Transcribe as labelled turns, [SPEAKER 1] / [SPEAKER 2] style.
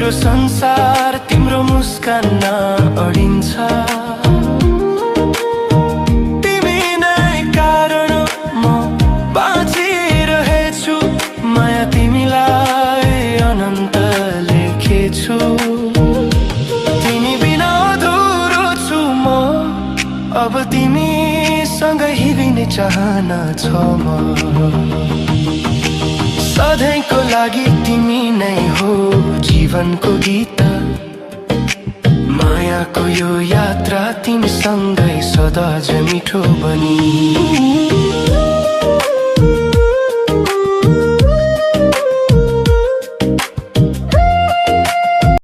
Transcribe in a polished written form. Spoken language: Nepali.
[SPEAKER 1] मेरो संसार तिम्रो मुस्कानमा अडिन्छ। तिमी नै कारण म बाँचिरहेछु, माया तिमीलाई अनन्त लेखेछु। तिमी बिना अधुरो छु म, अब तिमीसँग हिँड्ने चाहना छ म। सधैँको लागि तिमी नै हो जीवनको गीत, मायाको यो यात्रा तिमीसँगै सदा मिठो बनी।